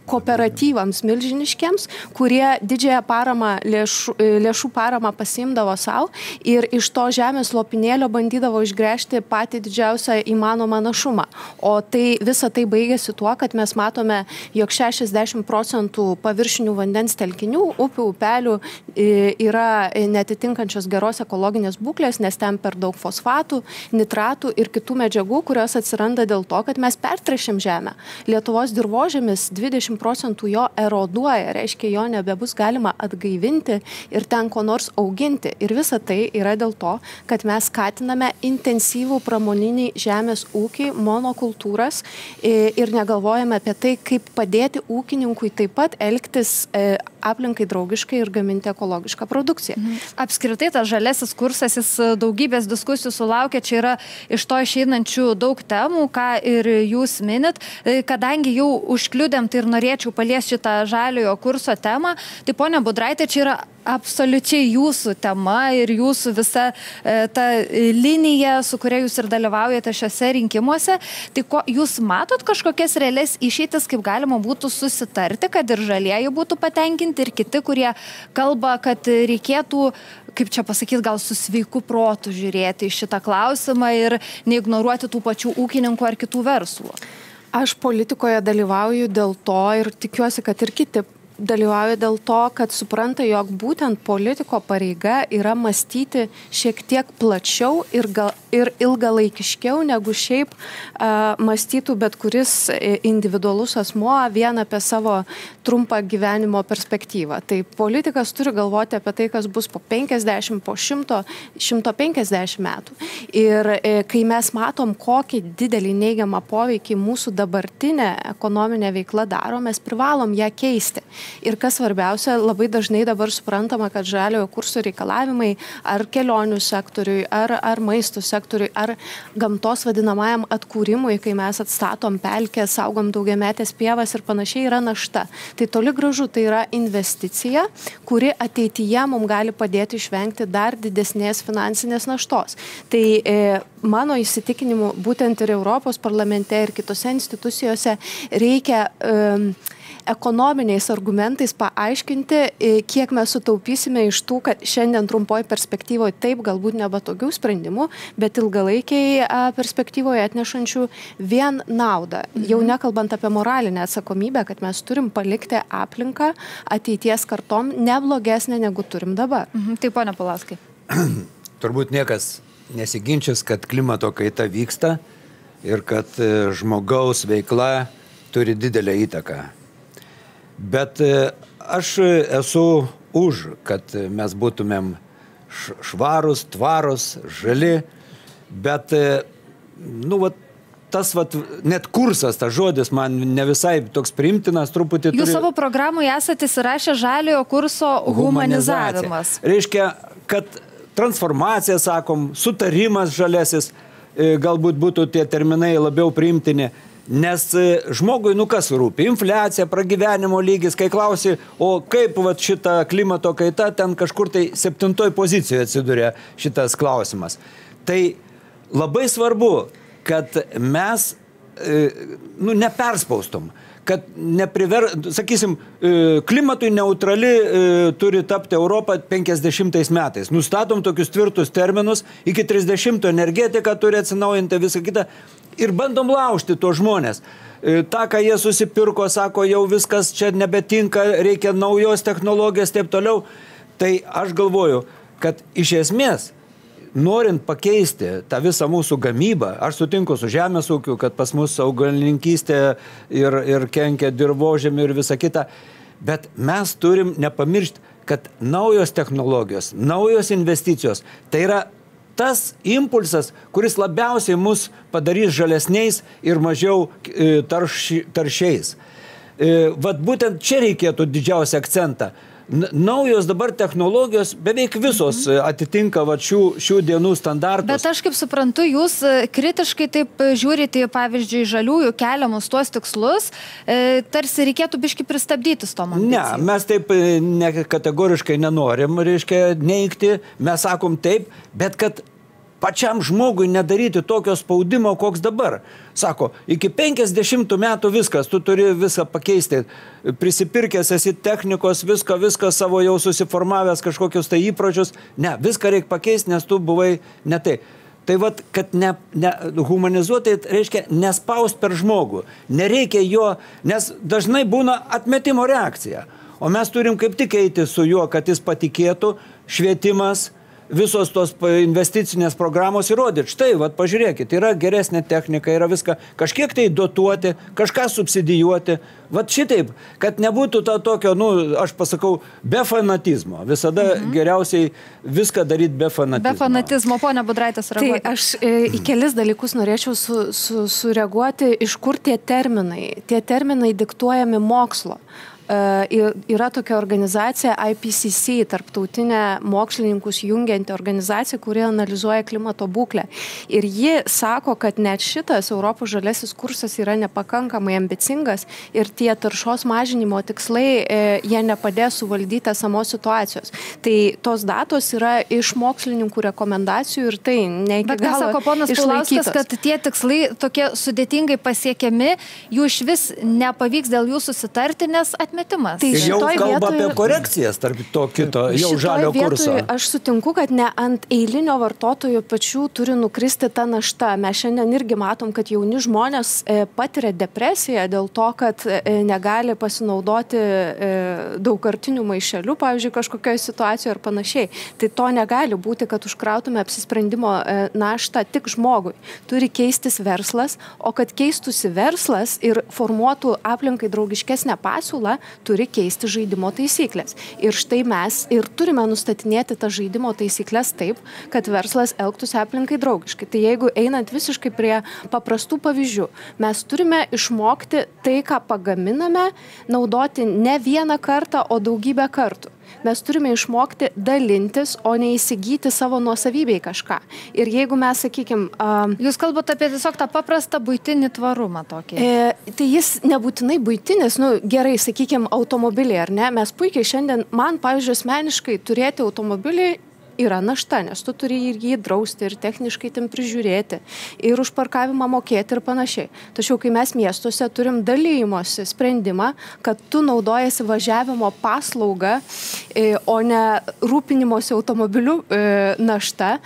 [SPEAKER 3] kooperatyvams milžiniškiams, kurie didžiąją paramą, lėšų paramą pasiimdavo savo ir iš to žemės lopinėlio bandydavo išgręžti patį didžiausią įmanomą našumą. O visa tai baigėsi tuo, kad mes matome, jog 60% paviršinių vandens telkinių, upių, upelių yra netitinkančios geros ekologinės būklės, nes ten per daug fosfatų, nitratų ir kitų medžiagų, kurios atsiranda dėl to, kad mes pertręšiam žemę. Lietuvos dirvožemis 20% jo eroduoja, reiškia, jo nebebus galima atgaivinti ir ten ko nors auginti. Ir visa tai yra dėl to, kad mes skatiname intensyvų pramoninį žemės ūkį, monokultūras ir negalvojame apie tai, kaip padėti ūkininkui taip pat elgtis aplinkai draugiškai ir gaminti ekologišką produkciją.
[SPEAKER 1] Apskritai, tas žalesis kursas, jis daugybės diskusijų sulaukia, čia yra iš to išeinančių daug temų, ką ir jūs minit, kadangi jau užkliudėm, tai ir norėčiau paliesti šitą žaliojo kurso temą, tai ponia Budraitė, čia yra absoliučiai jūsų tema ir jūsų visa ta linija, su kuria jūs ir dalyvaujate šiuose rinkimuose. Tai jūs matot kažkokias realias išeitis, kaip galima būtų susitarti, kad ir žalieji būtų patenkinti, ir kiti, kurie kalba, kad reikėtų, kaip čia pasakyti, gal su sveiku protu žiūrėti į šitą klausimą ir neignoruoti tų pačių ūkininkų ar kitų verslų?
[SPEAKER 3] Aš politikoje dalyvauju dėl to ir tikiuosi, kad ir kiti dalyvauja dėl to, kad supranta, jog būtent politiko pareiga yra mąstyti šiek tiek plačiau ir ilgalaikiškiau, negu šiaip mąstytų bet kuris individualus asmuo vien apie savo trumpą gyvenimo perspektyvą. Tai politikas turi galvoti apie tai, kas bus po 50, po 100, 150 metų. Ir kai mes matom, kokį didelį neigiamą poveikį mūsų dabartinė ekonominė veikla daro, mes privalom ją keisti. Ir kas svarbiausia, labai dažnai dabar suprantama, kad žaliojo kurso reikalavimai ar kelionių sektoriui, ar maisto sektoriui, ar gamtos vadinamajam atkūrimui, kai mes atstatom pelkę, saugom daugiametės pievas ir panašiai, yra našta. Tai toli gražu, tai yra investicija, kuri ateityje mums gali padėti išvengti dar didesnės finansinės naštos. Tai mano įsitikinimu, būtent ir Europos parlamente ir kitose institucijose reikia ekonominiais argumentais paaiškinti, kiek mes sutaupysime iš tų, kad šiandien trumpoj perspektyvoje taip galbūt nebatogių sprendimų, bet ilgalaikiai perspektyvoje atnešančių vien naudą. Jau nekalbant apie moralinę atsakomybę, kad mes turim palikti aplinką ateities kartom neblogesnė, negu turim dabar.
[SPEAKER 1] Taip, ponia Paulauskai.
[SPEAKER 4] Turbūt niekas nesiginčys, kad klimato kaita vyksta ir kad žmogaus veikla turi didelę įtaką. Bet aš esu už, kad mes būtumėm švarus, tvarus, žali, bet, net kursas, tas žodis man ne visai toks priimtinas, truputį
[SPEAKER 1] Jūs savo programoje esate įsirašę žaliojo kurso humanizavimas.
[SPEAKER 4] Reiškia, kad transformacija, sakom, sutarimas žalesis, galbūt būtų tie terminai labiau priimtini. Nes žmogui, kas rūpi? Infliacija, pragyvenimo lygis, kai klausi, o kaip šita klimato kaita, ten kažkur tai 7 pozicijoje atsiduria šitas klausimas. Tai labai svarbu, kad mes neperspaustum, kad sakysim, klimatui neutrali turi tapti Europą 50 metais. Nustatom tokius tvirtus terminus, iki 30 energetika turi atsinaujinti visą kitą. Ir bandom laužti tuos žmonės. Ta, ką jie susipirko, sako, jau viskas čia nebetinka, reikia naujos technologijos, taip toliau. Tai aš galvoju, kad iš esmės, norint pakeisti tą visą mūsų gamybą, aš sutinku su žemės ūkiu, kad pas mus augalininkystė ir kenkia dirvožemį ir visa kita, bet mes turim nepamiršti, kad naujos technologijos, naujos investicijos, tai yra tas impulsas, kuris labiausiai mus padarys žalesniais ir mažiau taršiais. Vat būtent čia reikėtų didžiausią akcentą. Naujos dabar technologijos beveik visos atitinka šių dienų standartus.
[SPEAKER 1] Bet aš kaip suprantu, jūs kritiškai taip žiūrite, pavyzdžiui, žaliųjų keliamus tuos tikslus, tarsi reikėtų biškį pristabdyti su tom ambicijom.
[SPEAKER 4] Ne, mes taip kategoriškai nenorim, reiškia, neigti, mes sakom taip, bet kad pačiam žmogui nedaryti tokio spaudimo, koks dabar. Sako, iki 50 metų viskas, tu turi viską pakeisti. Prisipirkęs esi technikos, viską savo jau susiformavęs kažkokius tai įpročius. Ne, viską reikia pakeisti, nes tu buvai ne tai. Tai vat, kad humanizuotai reiškia nespaust per žmogų. Nereikia jo, nes dažnai būna atmetimo reakcija. O mes turim kaip tik eiti su juo, kad jis patikėtų, švietimas, visos tos investicinės programos įrodyti. Štai, pažiūrėkit, yra geresnė technika, yra viską kažkiek tai dotuoti, kažką subsidijuoti. Šitaip, kad nebūtų to tokio, aš pasakau, be fanatizmo. Visada geriausiai viską daryti be fanatizmo.
[SPEAKER 1] Be fanatizmo, ponia Budraitės, reaguoti.
[SPEAKER 3] Tai aš į kelis dalykus norėčiau sureaguoti, iš kur tie terminai. Tie terminai diktuojami mokslo. Yra tokia organizacija IPCC, tarptautinė mokslininkus jungianti organizacija, kuri analizuoja klimato būklę. Ir ji sako, kad net šitas Europos žalesis kursas yra nepakankamai ambicingas ir tie taršos mažinimo tikslai, jie nepadės suvaldyti esamos situacijos. Tai tos datos yra iš mokslininkų rekomendacijų ir tai ne iki galo išlaikytos.
[SPEAKER 1] Bet ką sako ponas Paulauskas, kad tie tikslai tokie sudėtingai pasiekiami, jų iš vis nepavyks dėl jų susitarti, nes atmetimas.
[SPEAKER 3] Tai
[SPEAKER 4] ir jau kalba apie korekcijas tarp to kito jau žalio kurso.
[SPEAKER 3] Aš sutinku, kad ne ant eilinio vartotojų pačių turi nukristi ta našta. Mes šiandien irgi matom, kad jauni žmonės patiria depresiją dėl to, kad negali pasinaudoti daugkartinių maišelių, pavyzdžiui, kažkokioje situacijoje ar panašiai. Tai to negali būti, kad užkrautume apsisprendimo naštą tik žmogui. Turi keistis verslas, o kad keistųsi verslas ir formuotų aplinkai draugiškesnę pasiūlą, turi keisti žaidimo taisyklės. Ir štai mes ir turime nustatinėti tas žaidimo taisyklės taip, kad verslas elgtųsi aplinkai draugiškai. Tai jeigu einant visiškai prie paprastų pavyzdžių, mes turime išmokti tai, ką pagaminame, naudoti ne vieną kartą, o daugybę kartų. Mes turime išmokti dalintis, o ne įsigyti savo nuosavybei kažką. Ir jeigu mes, sakykime...
[SPEAKER 1] Jūs kalbate apie tiesiog tą paprastą buitinį tvarumą tokį.
[SPEAKER 3] Tai jis nebūtinai buitinis, gerai, sakykime, automobiliai, ar ne? Mes puikiai šiandien, man, pavyzdžiui, asmeniškai turėti automobilį yra našta, nes tu turi ir jį drausti, ir techniškai ten prižiūrėti, ir už parkavimą mokėti ir panašiai. Tačiau, kai mes miestuose turim dalymosi sprendimą, kad tu naudojasi važiavimo paslaugą, o ne rūpinimosi automobiliu našta,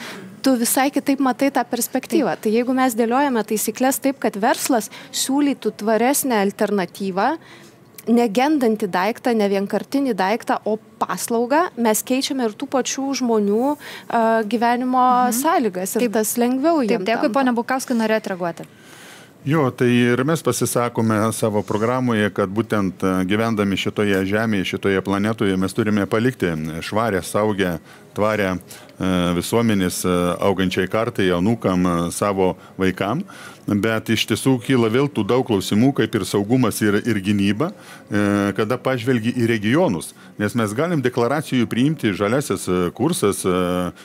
[SPEAKER 3] tu visai kitaip matai tą perspektyvą. Tai jeigu mes dėliojame taisyklės taip, kad verslas siūlytų tvaresnę alternatyvą, negendantį daiktą, ne vienkartinį daiktą, o paslaugą, mes keičiame ir tų pačių žmonių gyvenimo sąlygas ir tas lengviau jiems.
[SPEAKER 1] Taip, dėkui, ponia Bukauskai, norėjote reaguoti.
[SPEAKER 2] Jo, tai ir mes pasisakome savo programoje, kad būtent gyvendami šitoje žemėje, šitoje planetoje mes turime palikti švarę, saugę tvarę visuomenės augančiai kartai, anūkam, savo vaikam. Bet iš tiesų kyla vėl tų daug klausimų, kaip ir saugumas ir gynyba, kada pažvelgi į regionus. Nes mes galim deklaracijų priimti žaliasis kursas,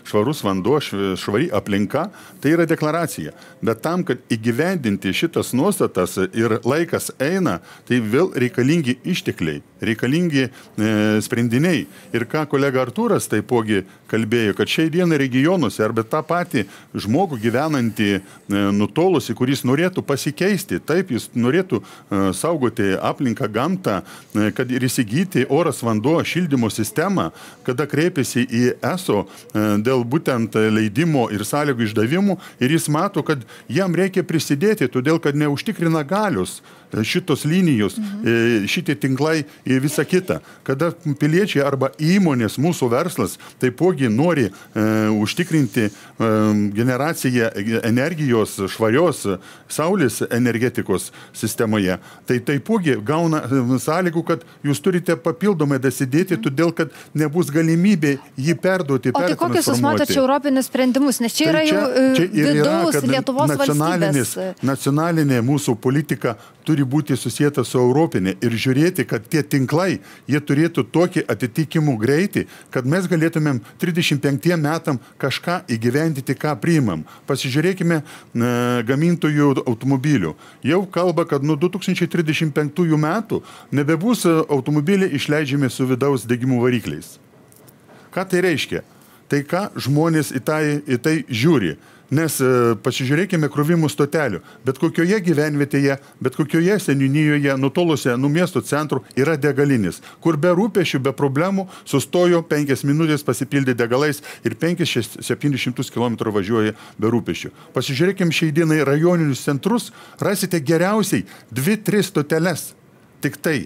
[SPEAKER 2] švarus vanduo, švari aplinka, tai yra deklaracija. Bet tam, kad įgyvendinti šitas nuostatas ir laikas eina, tai vėl reikalingi ištekliai, reikalingi sprendiniai. Ir ką kolega Artūras taipogi kalbėjo, kad šiai dienai regionuose arba tą patį žmogų gyvenantį nutolusį, kuris norėtų pasikeisti, taip, jis norėtų saugoti aplinką, gamtą, kad ir įsigyti oras, vanduo, šildymo sistemą, kada kreipiasi į ESO dėl būtent leidimo ir sąlygų išdavimų ir jis mato, kad jam reikia prisidėti, todėl kad neužtikrina galios šitos linijos, šitie tinklai ir visa kita. Kada piliečiai arba įmonės, mūsų verslas, taipogi nori užtikrinti generaciją energijos švarios saulės energetikos sistemoje, tai taipogi gauna sąlygų, kad jūs turite papildomai dasidėti, todėl kad nebus galimybė jį perduoti,
[SPEAKER 1] pertransformuoti. O tai kokius jūs matote čia europinius sprendimus? Nes čia yra jau vidaus Lietuvos valstybės.
[SPEAKER 2] Nacionalinė mūsų politika turi būti susijęta su europinė ir žiūrėti, kad tie tinklai, jie turėtų tokį atitikimų greitį, kad mes galėtumėm 35 metam kažką įgyvendyti, ką priimam. Pasižiūrėkime gamintojų automobilių. Jau kalba, kad nuo 2035 metų nebebus automobiliai išleidžiami su vidaus degimų varikliais. Ką tai reiškia? Tai ką žmonės į tai žiūri? Nes pasižiūrėkime krovimų stotelių. Bet kokioje gyvenvietėje, bet kokioje seniūnijoje, nutolusią nuo miesto centrų yra degalinis, kur be rūpesčių, be problemų sustojo 5 minutės pasipildė degalais ir 500-700 km važiuoja be rūpesčių. Pasižiūrėkime šiai dienai rajoninius centrus, rasite geriausiai 2-3 stoteles. Tik tai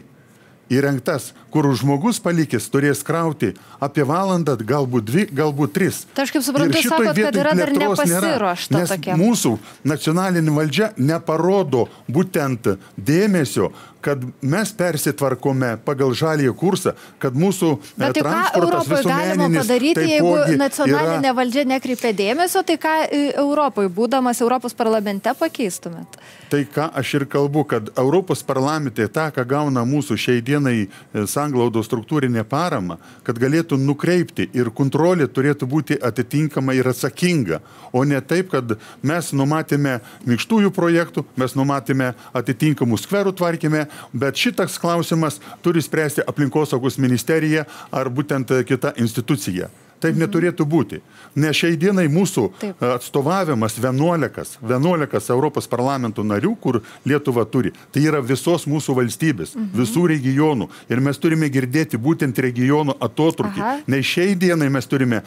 [SPEAKER 2] įrengtas, kur žmogus palikęs turės krauti apie valandą, galbūt 2, galbūt 3.
[SPEAKER 1] Tai aš kaip suprantu, sakot, kad yra dar nepasiruošta tokia.
[SPEAKER 2] Nes mūsų nacionalinė valdžia neparodo būtent dėmesio, kad mes persitvarkome pagal žalį kursą, kad mūsų transportas visuomeninis taipogi yra. Bet tai ką Europoje galima padaryti, jeigu nacionalinė valdžia nekreipia dėmesio, tai ką Europoje, būdamas Europos parlamente, pakeistumėt? Tai ką aš ir kalbu, kad Europos parlamente tą, ką gauna mūsų šiai dienai sanglaudos struktūrinė parama, kad galėtų nukreipti ir kontrolė turėtų būti atitinkama ir atsakinga, o ne taip, kad mes numatėme minkštųjų projektų, mes numatėme atitinkamų skverų tvarkymę, bet šitas klausimas turi spręsti aplinkosaugos ministerija ar būtent kita institucija. Taip neturėtų būti. Nes šiai dienai mūsų atstovavimas 11 Europos parlamento narių, kur Lietuva turi, tai yra visos mūsų valstybės, visų regionų. Ir mes turime girdėti būtent regionų atotrukį. Nes šiai dienai mes turime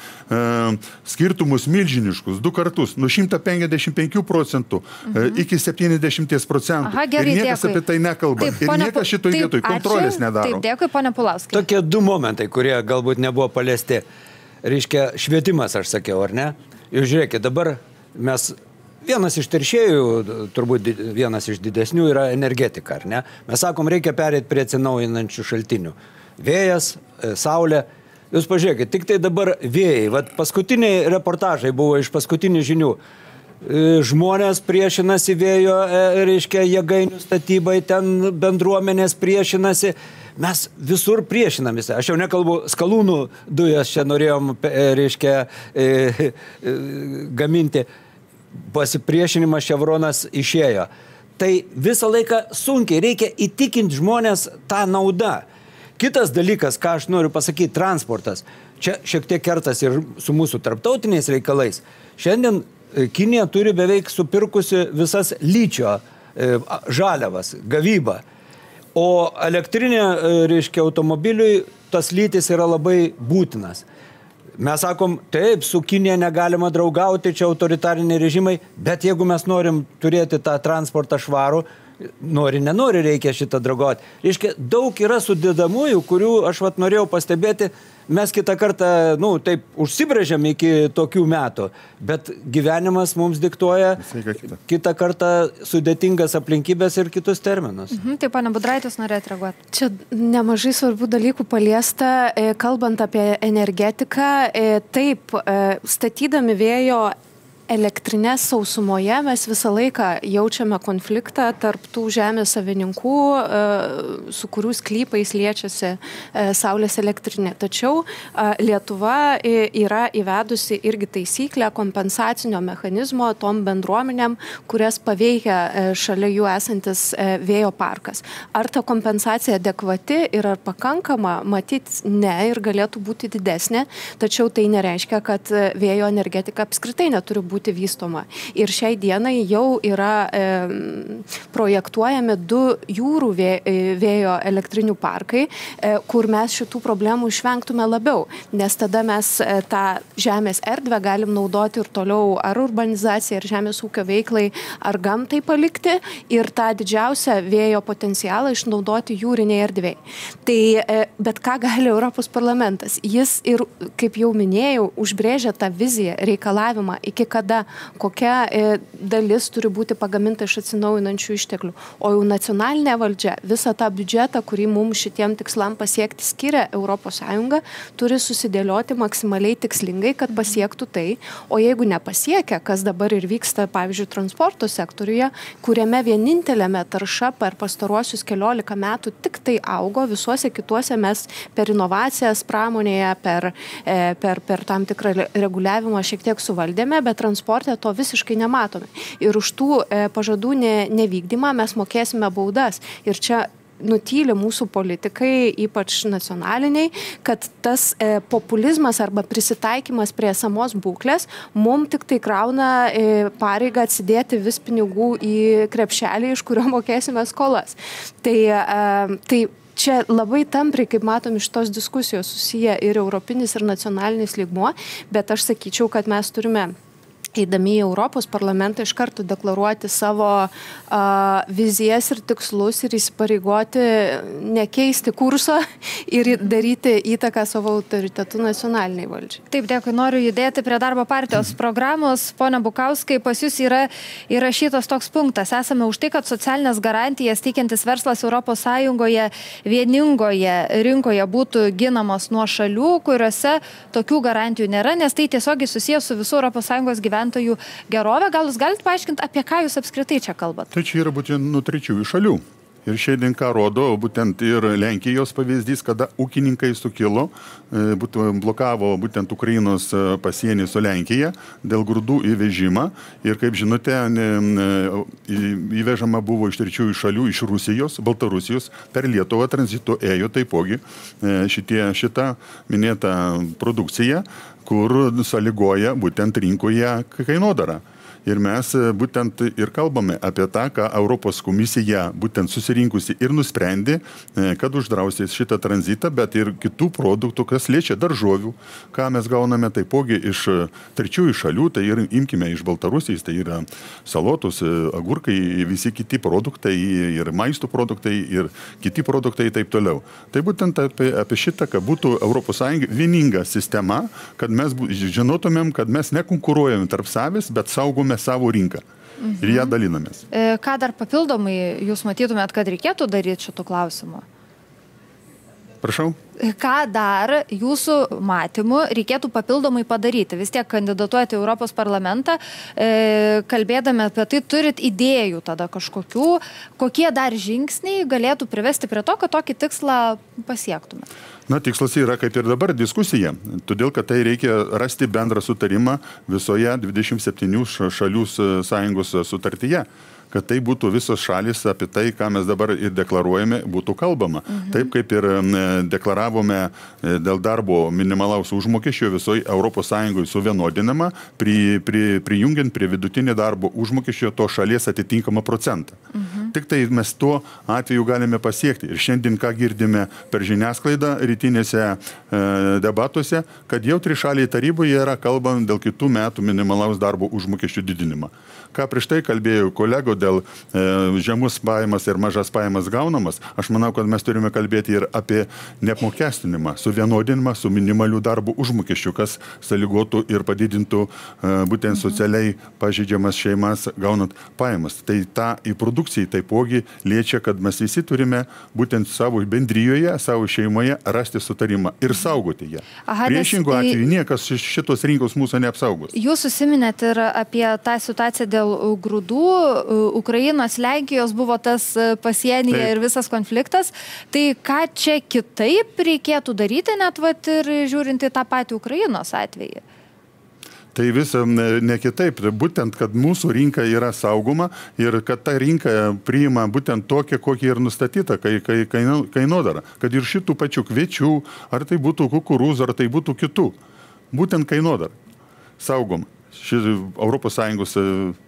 [SPEAKER 2] skirtumus milžiniškus 2 kartus, nuo 155% iki 70%. Ir niekas apie tai nekalba. Ir niekas šitoj vietoj kontrolės nedaro.
[SPEAKER 1] Taip, dėkui, ponia Pulauskai.
[SPEAKER 4] Tokie 2 momentai, kurie galbūt nebuvo paliesti. Reiškia, švietimas, aš sakiau, ar ne? Jūs žiūrėkit, dabar mes, vienas iš teršėjų, turbūt vienas iš didesnių yra energetika, ar ne? Mes sakom, reikia perėti prie atsinaujinančių šaltinių. Vėjas, saulė. Jūs pažiūrėkit, tik tai dabar vėjai. Vat paskutiniai reportažai buvo iš paskutinių žinių. Žmonės priešinasi vėjo, reiškia, jėgainių statybai, ten bendruomenės priešinasi. Mes visur priešinamės. Aš jau nekalbu, skalūnų dujas čia norėjom, reiškia, gaminti. Pasipriešinimas Chevronas išėjo. Tai visą laiką sunkiai reikia įtikinti žmonės tą naudą. Kitas dalykas, ką aš noriu pasakyti, transportas. Čia šiek tiek kertas ir su mūsų tarptautiniais reikalais. Šiandien Kinija turi beveik supirkusi visas ličio žaliavas, gavybą. O elektrinė, reiškia, automobiliui tas lytis yra labai būtinas. Mes sakom, taip, su Kinija negalima draugauti, čia autoritariniai režimai, bet jeigu mes norim turėti tą transportą švarų, nori, nenori reikia šitą draugot. Reiškia, daug yra sudėdamųjų, kurių aš norėjau pastebėti, mes kitą kartą, taip užsibrėžiam iki tokių metų, bet gyvenimas mums diktuoja kitą kartą sudėtingas aplinkybės ir kitus terminus.
[SPEAKER 1] Taip, pane Budraitis, norėtų reaguoti.
[SPEAKER 3] Čia nemažai svarbių dalykų paliesta, kalbant apie energetiką. Taip, statydami vėjo elektrinės sausumoje mes visą laiką jaučiame konfliktą tarp tų žemės savininkų, su kurių sklypais liečiasi saulės elektrinė. Tačiau Lietuva yra įvedusi irgi taisyklę kompensacinio mechanizmo tom bendruomenėm, kurias paveikia šalia jų esantis vėjo parkas. Ar ta kompensacija adekvati ir ar pakankama, matyt, ne ir galėtų būti didesnė, tačiau tai nereiškia, kad vėjo energetika apskritai neturi būti vystoma. Ir šiai dienai jau yra projektuojami 2 jūrų vėjo elektrinių parkai, kur mes šitų problemų išvengtume labiau, nes tada mes tą žemės erdvę galim naudoti ir toliau ar urbanizacijai, ar žemės ūkio veiklai, ar gamtai palikti ir tą didžiausią vėjo potencialą išnaudoti jūriniai erdvėj. Tai, bet ką gali Europos parlamentas? Jis ir, kaip jau minėjau, užbrėžia tą viziją, reikalavimą, iki kada kokia dalis turi būti pagaminta iš atsinaujinančių išteklių. O jau nacionalinė valdžia visą tą biudžetą, kurį mums šitiem tikslam pasiekti skiria ES, turi susidėlioti maksimaliai tikslingai, kad pasiektų tai. O jeigu nepasiekia, kas dabar ir vyksta, pavyzdžiui, transporto sektoriuje, kuriame vienintelėme tarša per pastaruosius 14 metų tik tai augo, visuose kituose mes per inovacijas pramonėje, per tam tikrą reguliavimą šiek tiek suvaldėme, bet transporte to visiškai nematome. Ir už tų pažadų nevykdymą mes mokėsime baudas. Ir čia nutyli mūsų politikai, ypač nacionaliniai, kad tas populizmas arba prisitaikymas prie esamos būklės mums tik tai krauna pareigą atsidėti vis pinigų į krepšelį, iš kurio mokėsime skolas. Tai čia labai tampriai, kaip matom, iš tos diskusijos susiję ir europinis, ir nacionalinis lygmuo, bet aš sakyčiau, kad mes turime eidami į Europos parlamentą iš karto deklaruoti savo vizijas ir tikslus ir įsipareigoti nekeisti kurso ir daryti įtaką savo autoritetu nacionaliniai valdžiai.
[SPEAKER 1] Taip, dėkui, noriu judėti prie darbo partijos programos. Pone Bukauskai, pas jūs yra įrašytas toks punktas. Esame už tai, kad socialinės garantijas teikiantis verslas ES vieningoje rinkoje būtų ginamas nuo šalių, kuriuose tokių garantijų nėra, nes tai tiesiogiai susijęs su visų ES gyventojų gerovė. Gal jūs galite paaiškinti, apie ką jūs apskritai čia kalbat?
[SPEAKER 2] Tai čia yra būtent nuo trečiųjų šalių. Ir šiandien ką rodo būtent ir Lenkijos pavyzdys, kada ūkininkai sukilo, blokavo būtent Ukrainos pasienį su Lenkija dėl grūdų įvežimą. Ir kaip žinote, įvežama buvo iš trečiųjų šalių, iš Rusijos, Baltarusijos, per Lietuvą tranzito ėjo taipogi šitą minėtą produkciją, kur sąlygoja būtent rinkoje kainodarą. Ir mes būtent ir kalbame apie tą, ką Europos komisija būtent susirinkusi ir nusprendė, kad uždrausti šitą tranzitą, bet ir kitų produktų, kas liečia daržovių, ką mes gauname taipogi iš trečiųjų šalių, tai ir imkime iš Baltarusijos, tai yra salotus, agurkai, visi kiti produktai, ir maisto produktai, ir kiti produktai ir taip toliau. Tai būtent apie šitą, kad būtų ES vieninga sistema, kad mes žinotumėm, kad mes nekonkuruojame tarp savęs, bet saugome savo rinką ir ją dalinamės.
[SPEAKER 1] Ką dar papildomai jūs matytumėt, kad reikėtų daryti šitų klausimų?
[SPEAKER 2] Prašau?
[SPEAKER 1] Ką dar jūsų matymu reikėtų papildomai padaryti? Vis tiek kandidatuojate į Europos parlamentą, kalbėdami apie tai, turit idėjų tada kažkokių, kokie dar žingsniai galėtų privesti prie to, kad tokį tikslą pasiektume?
[SPEAKER 2] Na, tikslas yra kaip ir dabar diskusija, todėl, kad tai reikia rasti bendrą sutarimą visoje 27 šalių sąjungos sutartyje, kad tai būtų visos šalis apie tai, ką mes dabar ir deklaruojame, būtų kalbama. Taip kaip ir deklaravome dėl darbo minimalaus užmokesčio visoje ES suvienodinama, prijungiant prie vidutinį darbo užmokesčio to šalies atitinkamą procentą. Tik tai mes tuo atveju galime pasiekti. Ir šiandien, ką girdime per žiniasklaidą rytinėse debatuose, kad jau trišaliai taryboje yra kalbant dėl kitų metų minimalaus darbo užmokesčių didinimą. Ką prieš tai kalbėjau kolego dėl žemus pajamas ir mažas pajamas gaunamas, aš manau, kad mes turime kalbėti ir apie neapmokestinimą, suvienodinimą su minimaliu darbo užmokesčiu, kas sąlygotų ir padidintų būtent socialiai pažeidžiamas šeimas gaunant pajamas. Tai tą į produkciją taipogi liečia, kad mes visi turime būtent savo bendrijoje, savo šeimoje rasti sutarimą ir saugoti ją. Priešingų atveju niekas šitos rinkos mūsų neapsaugos.
[SPEAKER 1] Jūs užsiminėt ir apie tą situaciją dėl grūdų, Ukrainos, Lenkijos buvo tas pasienyje ir visas konfliktas. Tai ką čia kitaip reikėtų daryti, net vat ir žiūrint į tą patį Ukrainos atvejį?
[SPEAKER 2] Tai visa ne kitaip, būtent, kad mūsų rinka yra saugoma ir kad ta rinka priima būtent tokia, kokia ir nustatyta kainodara. Kad ir šitų pačių kviečių, ar tai būtų kukurūzų, ar tai būtų kitų. Būtent kainodara saugoma. Ši Europos Sąjungos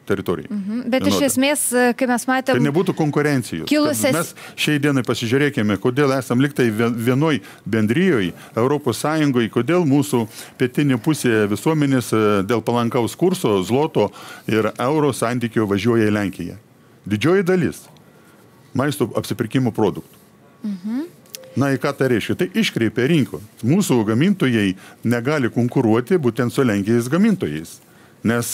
[SPEAKER 2] teritorija.
[SPEAKER 1] Bet iš esmės, kai mes matėme...
[SPEAKER 2] Tai nebūtų konkurencijos. Mes šiai dienai pasižiūrėkime, kodėl esam liktai vienoj bendrijoje, Europos Sąjungoje, kodėl mūsų pietinė pusė visuomenės dėl palankaus kurso, zloto ir euro santykių važiuoja į Lenkiją. Didžioji dalis maisto apsipirkimo produktų. Na, į ką tai reiškia? Tai iškreipia rinką. Mūsų gamintojai negali konkuruoti būtent su Lenkijos gamintojais, nes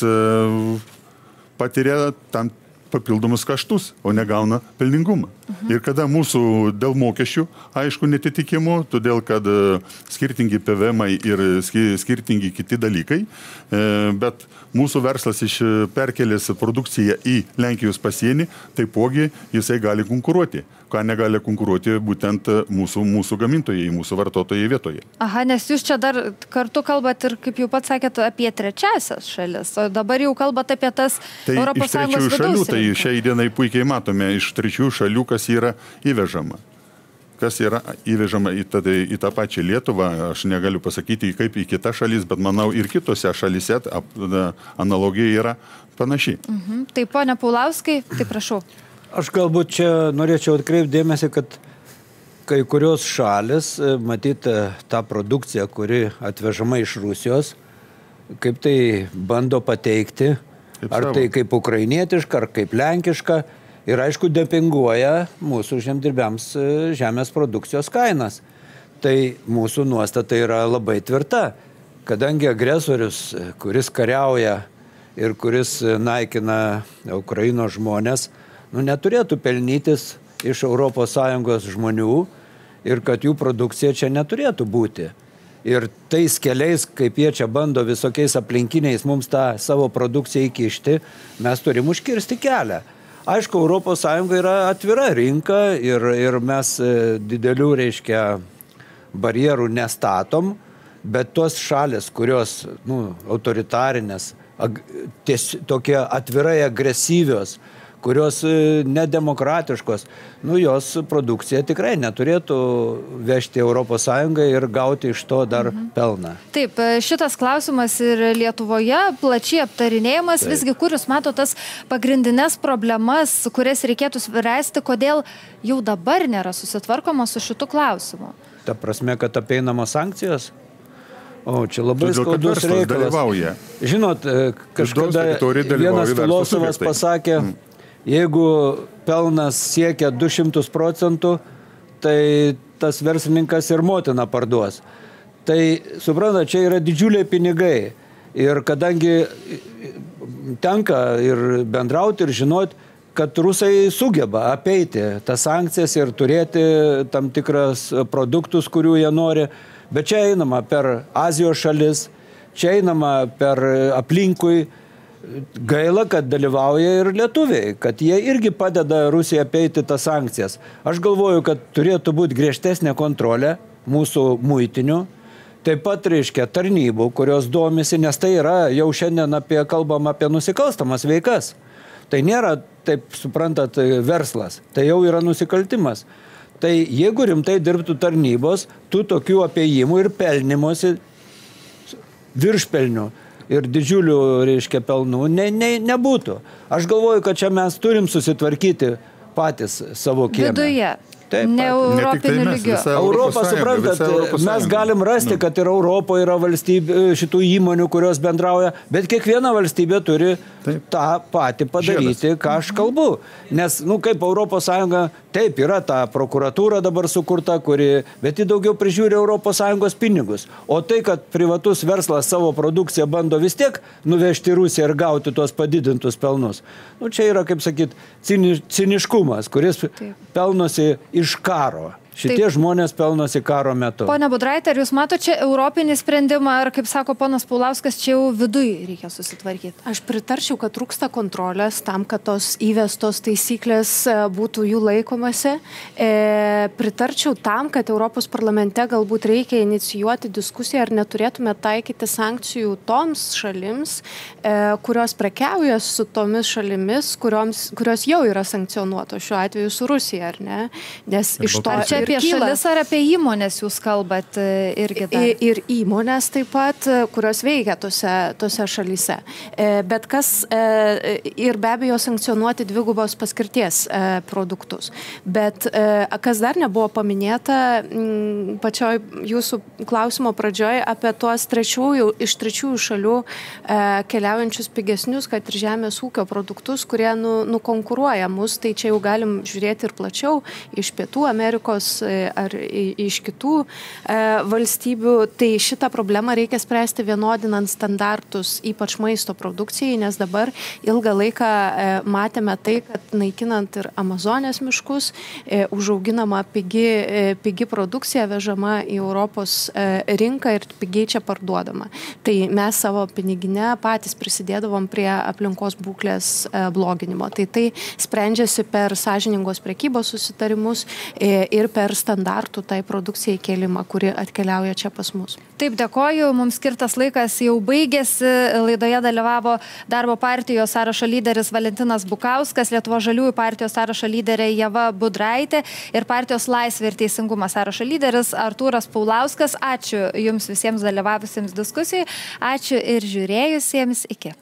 [SPEAKER 2] patiria tam papildomus kaštus, o negauna pelningumą. Ir kada mūsų dėl mokesčių, aišku, netitikimų, todėl kad skirtingi PVM-ai ir skirtingi kiti dalykai, bet mūsų verslas perkelės produkciją į Lenkijos pasienį, taipogi jisai gali konkuruoti. Ką negali konkuruoti būtent mūsų gamintojai, mūsų vartotojai vietoje.
[SPEAKER 1] Aha, nes jūs čia dar kartu kalbat ir, kaip jau pats sakėt, apie trečiasias šalis, o dabar jau kalbat apie tas Europos Sąjungos vidaus rinką.
[SPEAKER 2] Tai šiai dienai puikiai matome iš trečiųjų šalių, kas yra įvežama. Kas yra įvežama į tą pačią Lietuvą, aš negaliu pasakyti kaip į kitas šalis, bet manau ir kitose šalise analogija yra panaši.
[SPEAKER 1] Tai ponia Paulauskai, tai prašau.
[SPEAKER 4] Aš galbūt čia norėčiau atkreipti dėmesį, kad kai kurios šalis, matyti tą produkciją, kuri atvežama iš Rusijos, kaip tai bando pateikti, ar tai kaip ukrainietiška, ar kaip lenkiška, ir aišku dempinguoja mūsų žemdirbiams žemės produkcijos kainas. Tai mūsų nuostata yra labai tvirta, kadangi agresorius, kuris kariauja ir kuris naikina Ukrainos žmonės, neturėtų pelnytis iš ES žmonių ir kad jų produkcija čia neturėtų būti. Ir tais keliais, kaip jie čia bando visokiais aplinkiniais mums tą savo produkciją įkišti, mes turim užkirsti kelią. Aišku, ES yra atvira rinka ir mes didelių, barjerų nestatom, bet tos šalis, kurios autoritarinės, tokie atvirai agresyvios, kurios nedemokratiškos, jos produkcija tikrai neturėtų vežti ES ir gauti iš to dar pelną.
[SPEAKER 1] Taip, šitas klausimas ir Lietuvoje plačiai aptarinėjimas, visgi kur jūs mato tas pagrindinės problemas, kurias reikėtų spręsti, kodėl jau dabar nėra susitvarkoma su šitu klausimu?
[SPEAKER 4] Ta prasme, kad apeinamos sankcijos? O, čia labai skaudus reikalas. Žinot, kažkada vienas filosofas pasakė, jeigu pelnas siekia 200%, tai tas verslininkas ir motiną parduos. Tai, supranta, čia yra didžiuliai pinigai. Ir kadangi tenka ir bendrauti, ir žinoti, kad rusai sugeba apeiti tas sankcijas ir turėti tam tikras produktus, kurių jie nori. Bet čia einama per Azijos šalis, čia einama per aplinkui. Gaila, kad dalyvauja ir lietuviai, kad jie irgi padeda Rusijai apeiti tas sankcijas. Aš galvoju, kad turėtų būti griežtesnė kontrolė mūsų muitinių, taip pat tarnybų, kurios domisi, nes tai yra jau šiandien kalbam apie nusikalstamas veikas. Tai nėra, taip suprantat, verslas, tai jau yra nusikaltimas. Tai jeigu rimtai dirbtų tarnybos, tų tokių apėjimų ir pelnimosi viršpelnių ir didžiulių, pelnų nebūtų. Aš galvoju, kad čia mes turim susitvarkyti patys savo kieme.
[SPEAKER 1] Viduje.
[SPEAKER 4] Taip,
[SPEAKER 1] ne europiniu lygiu.
[SPEAKER 4] Europą, suprantat, mes galim rasti, kad ir Europoje yra valstybė, šitų įmonių, kurios bendrauja, bet kiekviena valstybė turi tą patį padaryti, ką aš kalbu. Nes, kaip Europos Sąjunga, taip, yra ta prokuratūra dabar sukurta, bet ji daugiau prižiūri Europos Sąjungos pinigus. O tai, kad privatus verslas savo produkciją bando vis tiek nuvežti Rusiją ir gauti tuos padidintus pelnus. Čia yra, kaip sakyt, ciniškumas, kuris pelnosi iš karo. Šitie žmonės pelnosi karo metu.
[SPEAKER 1] Pone Budraite, ar jūs matote čia europinį sprendimą, ar, kaip sako ponas Paulauskas, čia jau viduj reikia susitvarkyti?
[SPEAKER 3] Aš pritarčiau, kad trūksta kontrolės tam, kad tos įvestos taisyklės būtų jų laikomasi. Pritarčiau tam, kad Europos parlamente galbūt reikia inicijuoti diskusiją, ar neturėtume taikyti sankcijų toms šalims, kurios prekiauja su tomis šalimis, kurios jau yra sankcionuotos, šiuo atveju su Rusija, ar ne? Nes iš to
[SPEAKER 1] čia apie šalis ar apie įmonės jūs kalbat irgi dar?
[SPEAKER 3] Ir įmonės taip pat, kurios veikia tose šalyse. Bet kas ir be abejo sankcionuoti dvigubos paskirties produktus. Bet kas dar nebuvo paminėta pačioj jūsų klausimo pradžioje apie tuos iš trečiųjų šalių keliaujančius pigesnius, kad ir žemės ūkio produktus, kurie nukonkuruoja mus, tai čia jau galim žiūrėti ir plačiau iš Pietų Amerikos ar iš kitų valstybių, tai šitą problemą reikia spręsti vienodinant standartus, ypač maisto produkcijai, nes dabar ilgą laiką matėme tai, kad naikinant ir Amazonės miškus, užauginama pigi produkcija vežama į Europos rinką ir pigiai čia parduodama. Tai mes savo piniginę patys prisidėdavom prie aplinkos būklės bloginimo. Tai sprendžiasi per sąžiningos prekybos susitarimus ir per standartų tai produkcijai kėlimą, kuri atkeliauja čia pas mus.
[SPEAKER 1] Taip, dėkoju. Mums skirtas laikas jau baigėsi. Laidoje dalyvavo Darbo partijos sąrašo lyderis Valentinas Bukauskas, Lietuvos žaliųjų partijos sąrašo lyderė Ieva Budraitė ir partijos Laisvė ir teisingumas sąrašo lyderis Artūras Paulauskas. Ačiū jums visiems dalyvavusiems diskusijai. Ačiū ir žiūrėjusiems. Iki.